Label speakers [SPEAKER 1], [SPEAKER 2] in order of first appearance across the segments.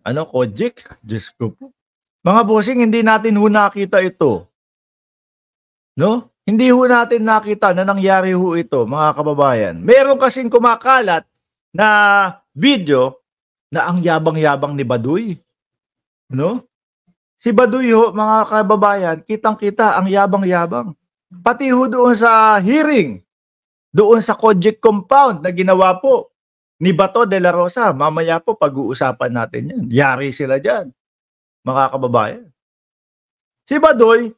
[SPEAKER 1] Ano, Kojik? Diyos ko po. Mga bossing, hindi natin ho nakita ito. No? Hindi ho natin nakita na nangyari ho ito, mga kababayan. Meron kasing kumakalat na video na ang yabang-yabang ni Baduy. No? Si Baduy ho, mga kababayan, kitang-kita ang yabang-yabang. Pati ho doon sa hearing, doon sa Kojik compound na ginawa po ni Bato de la Rosa. Mamaya po pag-uusapan natin yan. Yari sila dyan, mga kababayan. Si Baduy,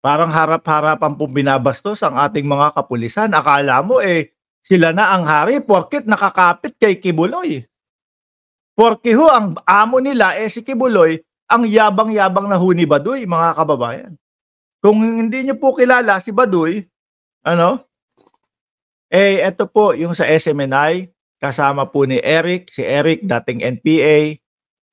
[SPEAKER 1] parang harap-harapan po binabastos ang ating mga kapulisan. Akala mo sila na ang hari porkit nakakapit kay Kibuloy. Porke ho, ang amo nila si Kibuloy, ang yabang-yabang na ho ni Baduy, mga kababayan. Kung hindi niyo po kilala si Baduy, ito po yung sa SMNI, kasama po ni Eric, si Eric, dating NPA,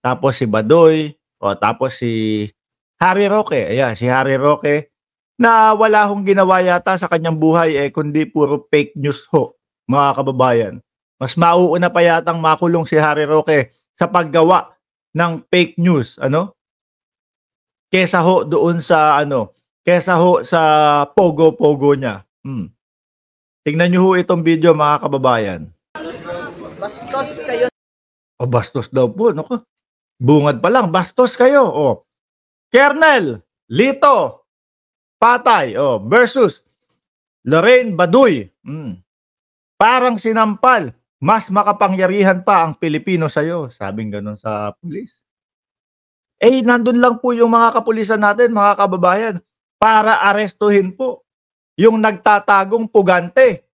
[SPEAKER 1] tapos si Baduy, tapos si Harry Roque, ayan, si Harry Roque, na wala hong ginawa yata sa kanyang buhay, kundi puro fake news ho, mga kababayan. Mas mauuna pa yatang makulong si Harry Roque sa paggawa ng fake news, kesa ho doon sa kesa ho sa pogo-pogo niya. Tingnan niyo ho itong video, mga kababayan.
[SPEAKER 2] Bastos kayo.
[SPEAKER 1] Bastos daw po, nako. Bungad pa lang, bastos kayo. Kernel Lito Patay versus Lorraine Baduy. Parang sinampal, mas makapangyarihan pa ang Pilipino sa'yo. Sabing ganun sa pulis. Nandun lang po yung mga kapulisan natin, mga kababayan, para arestuhin po yung nagtatagong pugante.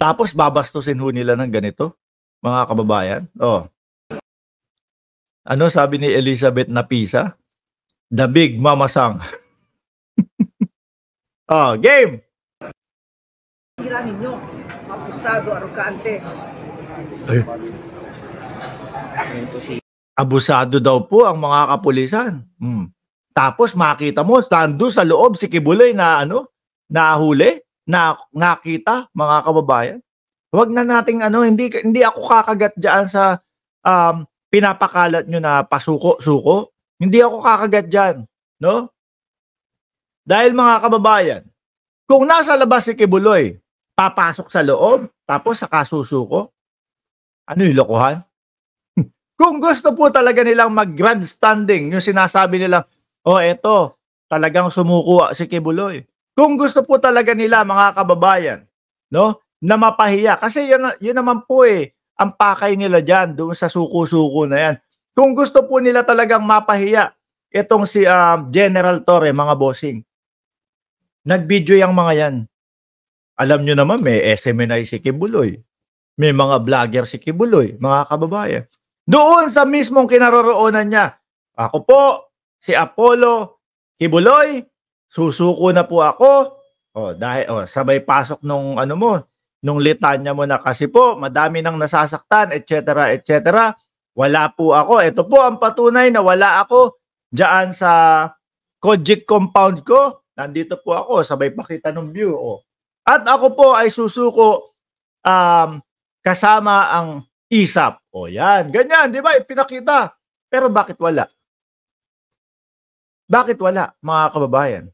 [SPEAKER 1] Tapos babastusin ho nila ng ganito, mga kababayan. Ano sabi ni Elizabeth Napisa? The Big Mama Sang. Game!
[SPEAKER 2] Sirahin nyo, abusado, arugante.
[SPEAKER 1] Abusado daw po ang mga kapulisan. Tapos makita mo, nando sa loob si Kibuloy na nahuli, na nakita, mga kababayan. Huwag na nating hindi ako kakagat diyan sa pinapakalat nyo na pasuko-suko. Hindi ako kakagat diyan, no? Dahil, mga kababayan, kung nasa labas si Kibuloy, papasok sa loob, tapos saka susuko, ano yung lokohan? Kung gusto po talaga nilang mag-grandstanding, yung sinasabi nilang, eto, talagang sumuko si Kibuloy. Kung gusto po talaga nila, mga kababayan, no, na mapahiya, kasi yun naman po ang pakay nila dyan, doon sa suko-suko na yan. Kung gusto po nila talagang mapahiya, itong si General Torre, mga bossing, nag-video yung mga yan. Alam nyo naman, may SMNI si Kibuloy. May mga vlogger si Kibuloy, mga kababayan. Doon sa mismong kinaroroonan niya, ako po, si Apollo Kibuloy, susuko na po ako. Dahil sabay pasok nung nung litanya mo na kasi po, madami nang nasasaktan, etc., etc. Wala po ako. Ito po ang patunay na wala ako diyan sa Kojik compound ko. Nandito po ako, sabay pakita ng view. At ako po ay susuko kasama ang ISAP. Yan. Ganyan, di ba? Ipinakita. Pero bakit wala? Bakit wala, mga kababayan?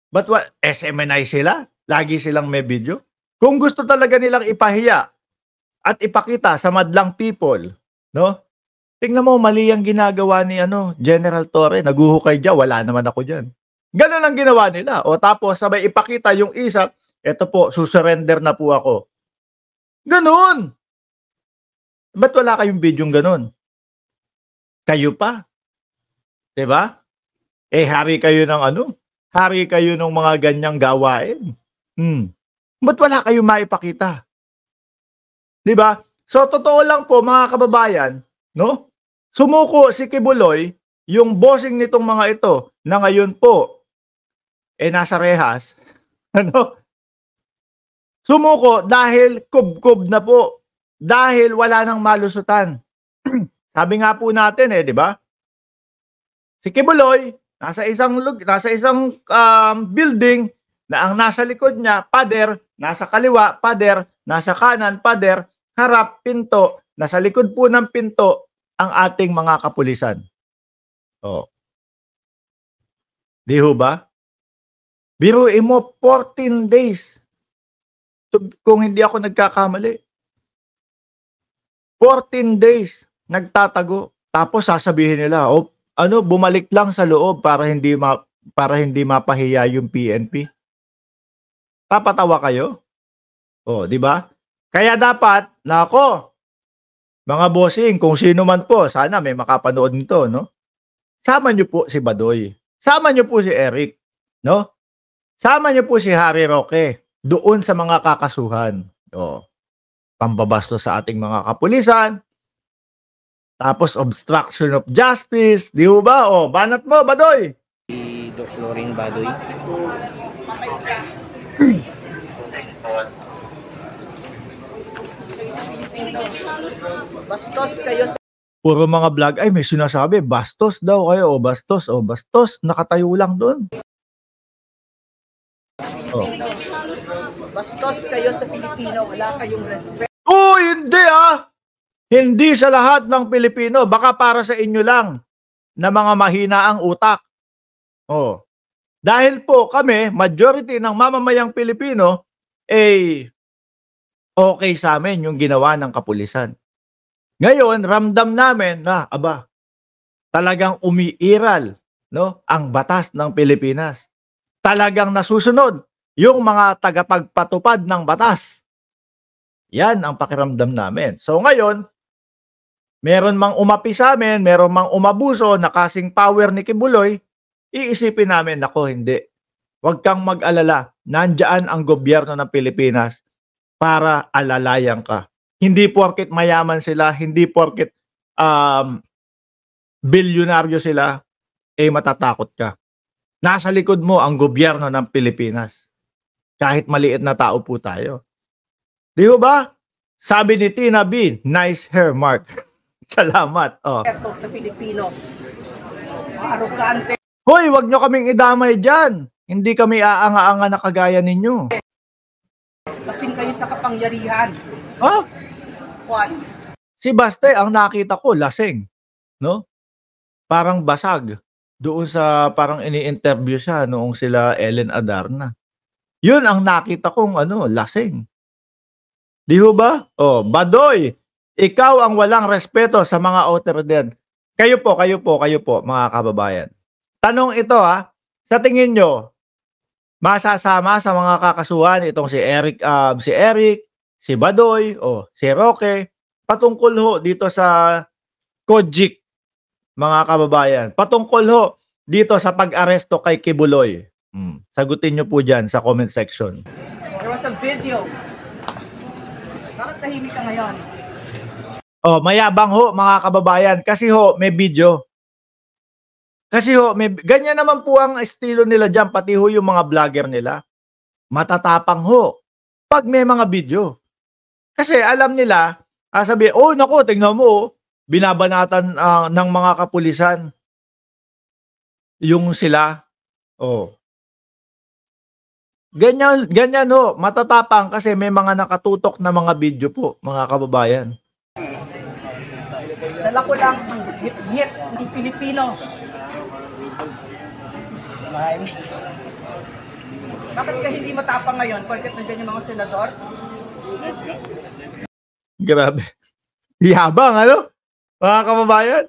[SPEAKER 1] But what? SMNI sila? Lagi silang may video? Kung gusto talaga nilang ipahiya at ipakita sa madlang people, no? Tingnan mo, mali ang ginagawa ni General Torre. Naguhukay dyan, wala naman ako dyan. Ganun ang ginawa nila. Tapos sabay ipakita yung ISAP, eto po, susurrender na po ako. Ganun! Ba't wala kayong bidyong ganun? Kayo pa. Diba? Hari kayo ng hari kayo ng mga ganyang gawain. Ba't wala kayong maipakita? Diba? So, totoo lang po, mga kababayan, no? Sumuko si Kibuloy, yung bossing nitong mga ito, na ngayon po, nasa rehas, sumuko dahil kub-kub na po. Dahil wala nang malusutan. Sabi nga po natin di ba? Si Kibuloy, nasa isang building na ang nasa likod niya, pader, nasa kaliwa, pader, nasa kanan, pader, harap, pinto, nasa likod po ng pinto ang ating mga kapulisan. Oh. Di ho ba? Biruin mo, 14 days. Kung hindi ako nagkakamali. 14 days nagtatago. Tapos sasabihin nila, oh, bumalik lang sa loob para hindi mapahiya yung PNP. Papatawa kayo? Oh, di ba? Kaya dapat, nako, mga bossing, kung sino man po, sana may makapanood nito, no? Sama niyo po si Badoy. Sama niyo po si Eric, no? Sama niyo po si Harry Roque doon sa mga kakasuhan. Oh, pambabastos sa ating mga kapulisan. Tapos obstruction of justice, di ba? Oh, banat mo, Badoy.
[SPEAKER 3] Si Doc Loring Badoy.
[SPEAKER 2] Bastos kayo sa
[SPEAKER 1] Puro mga vlog ay may sinasabi, bastos daw kayo, o bastos, nakatayo lang doon. Oh.
[SPEAKER 2] bastos kayo sa Pilipino. Wala kayong respect.
[SPEAKER 1] Oh, hindi ah! Hindi sa lahat ng Pilipino, baka para sa inyo lang na mga mahina ang utak. Oh. Dahil po kami, majority ng mamamayang Pilipino, okay sa amin yung ginawa ng kapulisan. Ngayon, ramdam namin na, talagang umiiral, no, ang batas ng Pilipinas. Talagang nasusunod yung mga tagapagpatupad ng batas. Yan ang pakiramdam namin. So ngayon, meron mang umapi sa amin, meron mang umabuso na kasing power ni Kibuloy, iisipin namin, nako, hindi. Huwag kang mag-alala. Nandyan ang gobyerno ng Pilipinas para alalayan ka. Hindi porket mayaman sila, hindi porket bilyonaryo sila, matatakot ka. Nasa likod mo ang gobyerno ng Pilipinas. Kahit maliit na tao po tayo. Di ba? Sabi ni Tina B, nice hair, Mark. Salamat. Oh.
[SPEAKER 2] Ito sa Pilipino. Mga arugante.
[SPEAKER 1] Hoy, wag nyo kaming idamay dyan. Hindi kami aanga-anga na kagaya ninyo.
[SPEAKER 2] Kasing kayo sa kapangyarihan.
[SPEAKER 1] Ha?
[SPEAKER 2] What?
[SPEAKER 1] Si Baste, ang nakita ko, lasing. No? Parang basag. Doon sa parang ini-interview siya noong sila Ellen Adarna. Yun ang nakita kong lasing. Di ho ba? Oh, Badoy, ikaw ang walang respeto sa mga outer-dead. Kayo po, mga kababayan. Tanong ito sa tingin nyo, masasama sa mga kakasuhan itong si Eric, si Badoy, si Roque, patungkol ho dito sa Kojik, mga kababayan. Patungkol ho dito sa pag-aresto kay Kibuloy. Sagutin nyo po dyan sa comment section.
[SPEAKER 2] There was a video. Bakit tahimik ka ngayon?
[SPEAKER 1] Oh, mayabang ho, mga kababayan, kasi ho may video. Kasi ho, ganyan naman po ang estilo nila dyan, pati ho yung mga vlogger nila. Matatapang ho pag may mga video. Kasi alam nila, sabi, naku, tingnan mo, binabanatan ng mga kapulisan yung sila. Ganyan ho, matatapang kasi may mga nakatutok na mga video po, mga kababayan.
[SPEAKER 2] Dala ko lang ang hit ng Pilipino. Bakit ka hindi matapang ngayon? Porket nandiyan yung mga senador?
[SPEAKER 1] Grabe. Yabang, mga kababayan?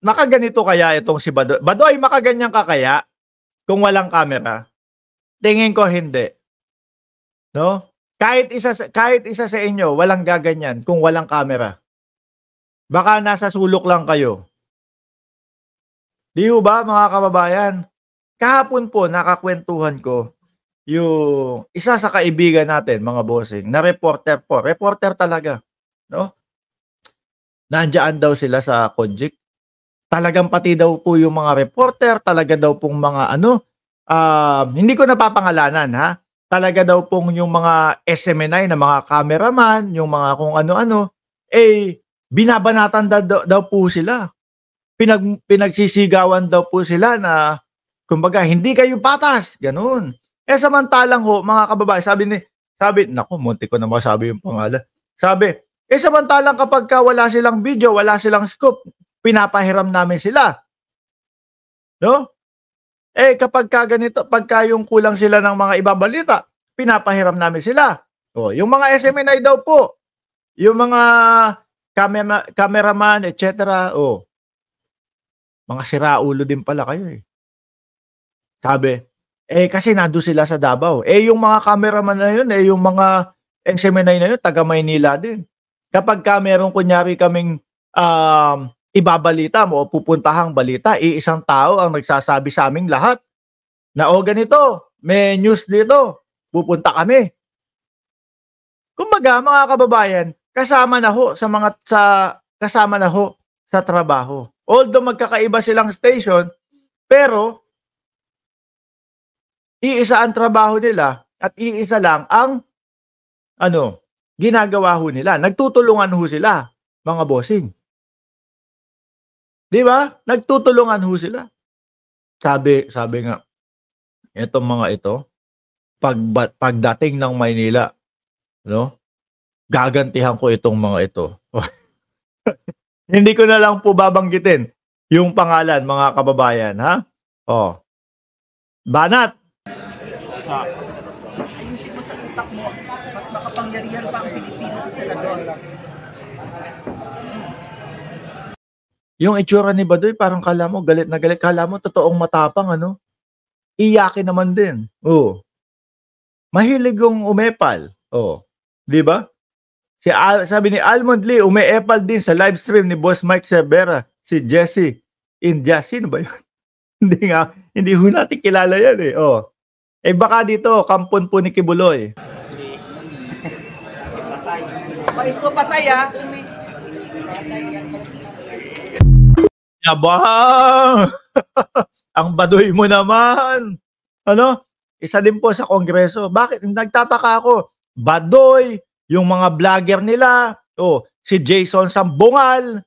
[SPEAKER 1] Makaganito kaya itong si Badoy? Badoy, makaganyan ka kaya kung walang camera? Tingin ko hindi. No? Kahit isa sa inyo, walang gaganyan kung walang camera. Baka nasa sulok lang kayo. Di ba, mga kababayan? Kahapon po, nakakwentuhan ko yung isa sa kaibigan natin, mga bossing, na reporter po. Reporter talaga. No? Nandiyan daw sila sa Kojik. Talagang pati daw po yung mga reporter, talaga daw pong mga hindi ko napapangalanan, ha? Talaga daw pong yung mga SMNI na mga cameraman, yung mga kung ano-ano, binabanatan daw po sila. Pinagsisigawan daw po sila na, kumbaga, hindi kayo patas, ganun. Samantalang ho, mga kababayan, Sabi, naku, munti ko na masabi yung pangalan. Sabi, samantalang kapag wala silang video, wala silang scoop, pinapahiram namin sila. No? Kapag ganito, pagka yung kulang sila ng mga ibabalita, pinapahiram namin sila. Yung mga SMNI daw po, yung mga cameraman, etc. Mga siraulo din pala kayo eh. Sabi, kasi nandun sila sa Davao. Yung mga cameraman na yun, yung mga SMNI na yun, taga Maynila din. Kapag meron kunyari kaming ibabalita mo o pupuntahang balita, isang tao ang nagsasabi sa aming lahat na ganito, may news dito, pupunta kami. Kumbaga, mga kababayan, kasama na ho sa trabaho. Although magkakaiba silang station, pero iisa ang trabaho nila at iisa lang ang ginagawa ho nila. Nagtutulungan ho sila, mga bossing. Di ba? Nagtutulungan ho sila. Sabi nga, etong mga ito, pagdating ng Maynila, gagantihan ko itong mga ito. Hindi ko na lang po babanggitin yung pangalan, mga kababayan, ha? Banat.
[SPEAKER 2] Ayusin mo sa utak mo, mas makapangyarihan pa ang Pilipino sa senador.
[SPEAKER 1] Yung itsura ni Badoy, parang kala mo, galit na galit. Kala mo, totoong matapang, Iyakin naman din. Mahilig yung umepal. Di ba? Sabi ni Almond Lee, umeepal din sa live stream ni Boss Mike Cervera, si Jesse India. Sino ba yun? Hindi ho natin kilala yan eh. Baka dito, kampon po ni Kibuloy.
[SPEAKER 2] Pahit ko patay ah.
[SPEAKER 1] Yabang! Ang Badoy mo naman. Isa din po sa Kongreso. Bakit? Nagtataka ako. Badoy, yung mga vlogger nila, si Jason Sambungal,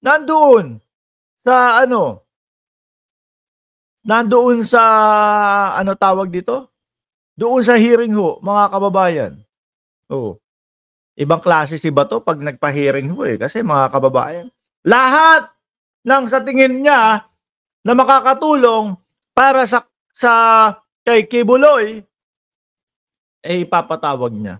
[SPEAKER 1] nandoon sa nandoon sa tawag dito? Doon sa hearing ho, mga kababayan. Ibang klase si Bato pag nagpa-hearing ho kasi mga kababayan. Lahat ng sa tingin niya na makakatulong para sa kay Kibuloy, ipapatawag niya.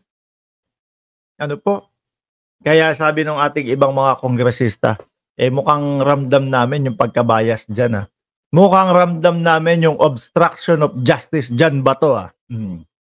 [SPEAKER 1] Kaya sabi ng ating ibang mga kongresista, mukhang ramdam namin yung pagkabayas dyan. Mukhang ramdam namin yung obstruction of justice dyan ba to?